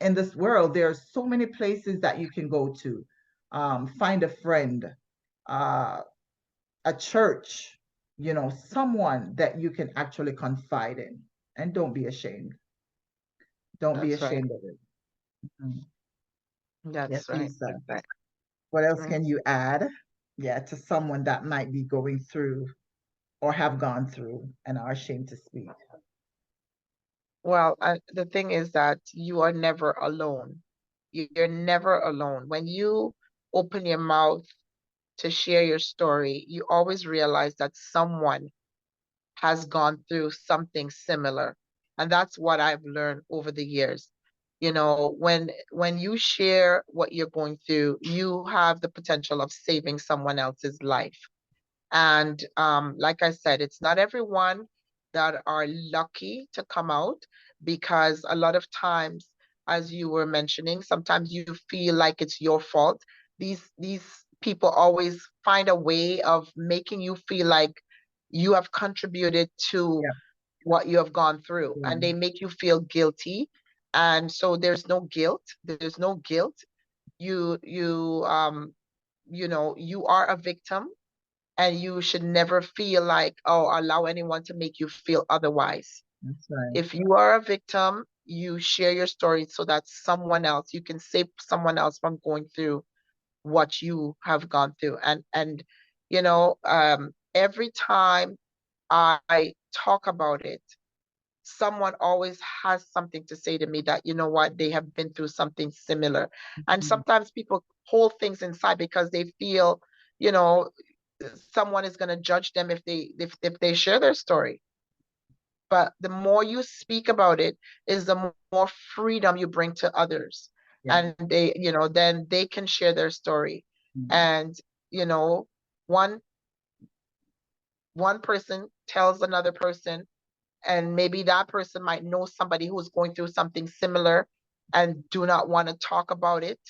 in this world, there are so many places that you can go to. Find a friend, uh, a church, someone that you can actually confide in. And don't be ashamed. Don't be That's right. ashamed of it. Mhm. Yes, That's right. Lisa. Exactly. What else Mhm. can you add? Yeah, to someone that might be going through or have gone through and are ashamed to speak. Well, the thing is that you are never alone. You're never alone. When you open your mouth to share your story, you always realize that someone has gone through something similar. And that's what I've learned over the years. When you share what you're going through, you have the potential of saving someone else's life. And like I said, it's not everyone that are lucky to come out, because a lot of times, as you were mentioning, sometimes you feel like it's your fault. These people always find a way of making you feel like you have contributed to Yeah, what you have gone through, yeah, and they make you feel guilty. And so there's no guilt. There's no guilt. You are a victim, and you should never feel like, oh, allow anyone to make you feel otherwise. that's right. If you are a victim, you share your story so that you can save someone else from going through what you have gone through. And every time I talk about it, someone always has something to say to me that, you know what, they have been through something similar. And Mhm. sometimes people hold things inside because they feel, you know, someone is going to judge them if they share their story. But the more you speak about it, is the more freedom you bring to others. Yeah. And then they can share their story. Mhm. And, you know, one one person tells another person, and maybe that person might know somebody who's going through something similar and do not want to talk about it.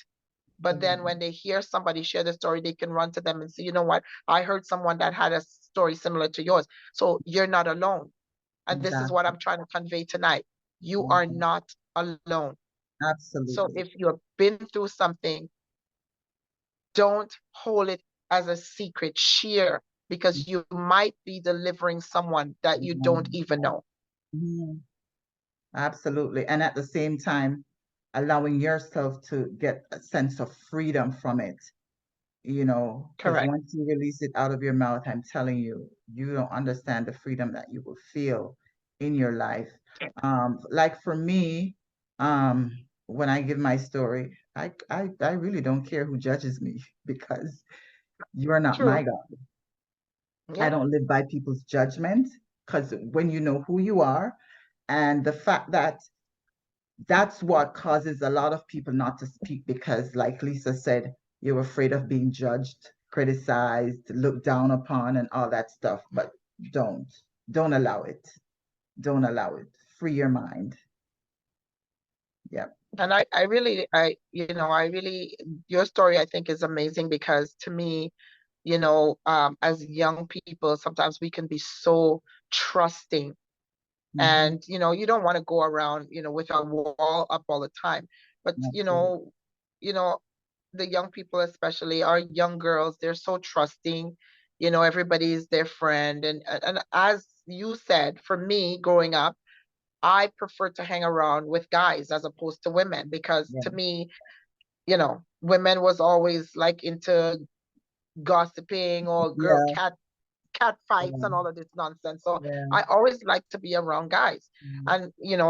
But then Mhm. when they hear somebody share the story, they can run to them and say, you know what, I heard someone that had a story similar to yours. So you're not alone. And this is what Exactly. I'm trying to convey tonight. You are Mhm. not alone. So Absolutely. if you've been through something, don't hold it as a secret. Share, because you might be delivering someone that you don't Mhm. even know. Mhm. Absolutely. And at the same time, allowing yourself to get a sense of freedom from it, because Correct. once you release it out of your mouth, I'm telling you, you don't understand the freedom that you will feel in your life. Like for me, when I give my story, I really don't care who judges me because you are not my True. God. I Yeah. don't live by people's judgment, because when you know who you are, and the fact that that's what causes a lot of people not to speak, because like Lisa said, you're afraid of being judged. criticized, looked down upon, and all that stuff. But don't, don't allow it. Don't allow it. Free your mind. Yep. And I really, your story I think is amazing because to me, as young people, sometimes we can be so trusting Mm-hmm. and, you don't want to go around, with a wall up all the time. But, Absolutely. you know, the young people, especially our young girls, they're so trusting, everybody's their friend. And as you said, for me growing up, I prefer to hang around with guys as opposed to women because Yeah. to me, women was always like into gossiping or girl Yeah. cat fights Yeah. and all of this nonsense. So Yeah. I always like to be around guys. Mm. And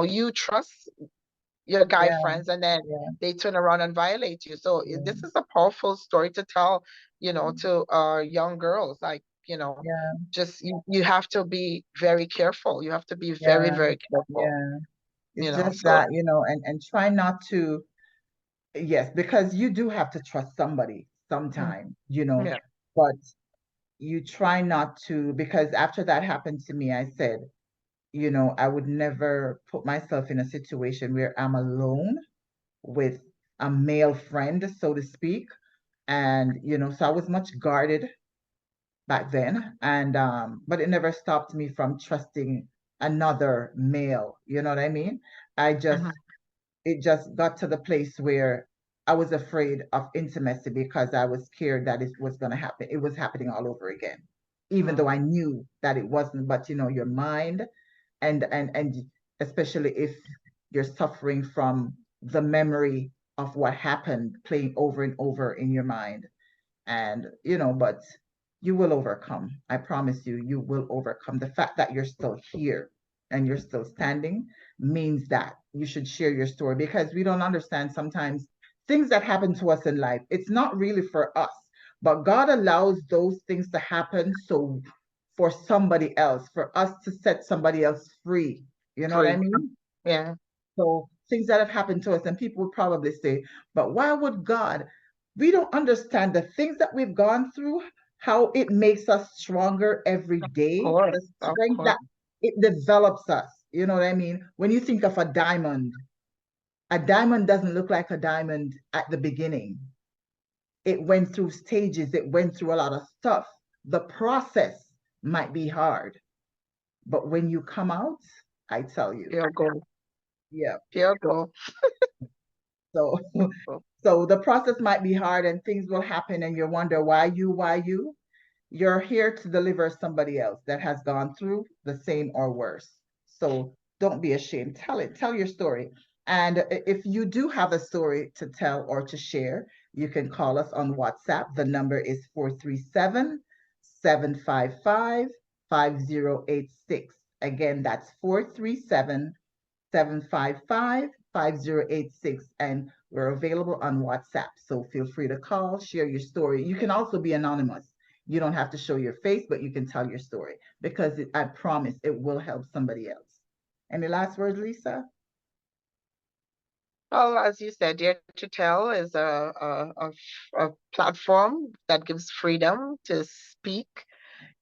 you trust your guy Yeah. friends and then Yeah. they turn around and violate you. So Yeah. this is a powerful story to tell, Mm. to young girls. Like, Yeah. just you have to be very careful. You have to be very, Yeah. very careful, Yeah. It's just so that, and try not to, yes, because you do have to trust somebody mm, sometime, yeah. but you try not to, because after that happened to me, I said, I would never put myself in a situation where I'm alone with a male friend, so to speak. And, so I was much guarded back then. And but it never stopped me from trusting another male. You know what I mean? I just Mhm, it just got to the place where I was afraid of intimacy because I was scared that it was going to happen. It was happening all over again, even though mm, I knew that it wasn't. But your mind, and especially if you're suffering from the memory of what happened playing over and over in your mind, and but you will overcome. I promise you, you will overcome. The fact that you're still here and you're still standing means that you should share your story, because we don't understand sometimes things that happen to us in life. It's not really for us, but God allows those things to happen so for somebody else, for us to set somebody else free. You know what I free. mean? Yeah. So things that have happened to us, and people would probably say, but why would God? We don't understand the things that we've gone through, how it makes us stronger every day, the Of strength course. that it develops us. You know what I mean? When you think of a diamond doesn't look like a diamond at the beginning. It went through stages, it went through a lot of stuff. The process might be hard, but when you come out, I tell you, Pure gold. yeah. Pure gold. So so the process might be hard and things will happen and you wonder why you. You're here to deliver somebody else that has gone through the same or worse. So don't be ashamed. Tell it. Tell your story. And if you do have a story to tell or to share, you can call us on WhatsApp. The number is 437-755-5086. Again, that's 437-755-5086, and we're available on WhatsApp. So feel free to call, share your story. You can also be anonymous. You don't have to show your face, but you can tell your story, because I promise it will help somebody else. Any last words, Lisa? Well, as you said, Dare to Tell is a platform that gives freedom to speak.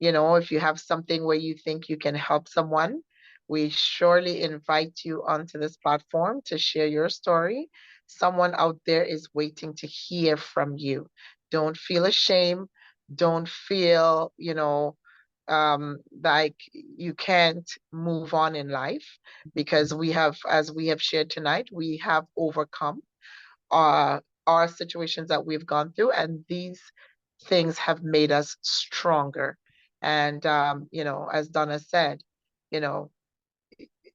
If you have something where you think you can help someone, we surely invite you onto this platform to share your story. Someone out there is waiting to hear from you. Don't feel ashamed. Don't feel, like you can't move on in life because as we have shared tonight, we have overcome our situations that we've gone through, and these things have made us stronger. And as Donna said, you know,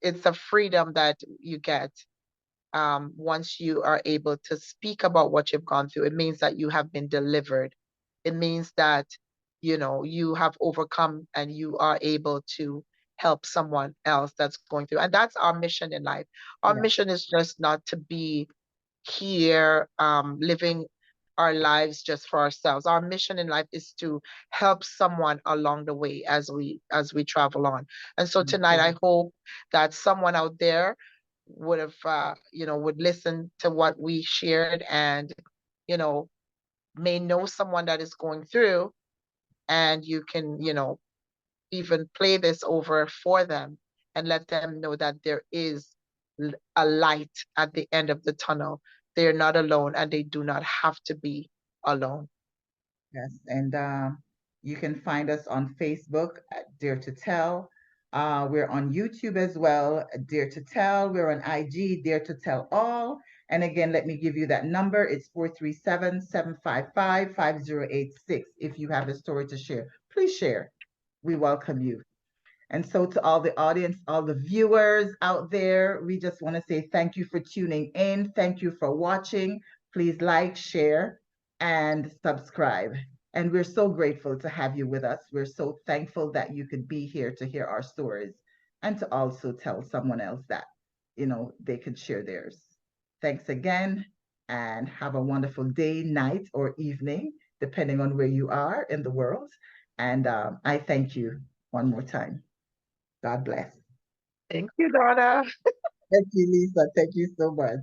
it's a freedom that you get once you are able to speak about what you've gone through. It means that you have been delivered. It means that you have overcome and you are able to help someone else that's going through. And that's our mission in life. Our Yeah, mission is just not to be here living our lives just for ourselves. Our mission in life is to help someone along the way as we travel on. And so tonight I absolutely. hope that someone out there would listen to what we shared and you know may know someone that is going through, and you can, even play this over for them and let them know that there is a light at the end of the tunnel. They're not alone and they do not have to be alone. Yes, and you can find us on Facebook at Dare to Tell. We're on YouTube as well, Dare to Tell. We're on IG, Dare to Tell All. And again, let me give you that number. It's 437-755-5086. If you have a story to share, please share. We welcome you. And so, to all the audience, all the viewers out there, we just want to say thank you for tuning in. Thank you for watching. Please like, share, and subscribe. And we're so grateful to have you with us. We're so thankful that you could be here to hear our stories and to also tell someone else that, they could share theirs. Thanks again, and have a wonderful day, night, or evening, depending on where you are in the world. And I thank you one more time. God bless. Thank you, Donna. Thank you, Lisa. Thank you so much.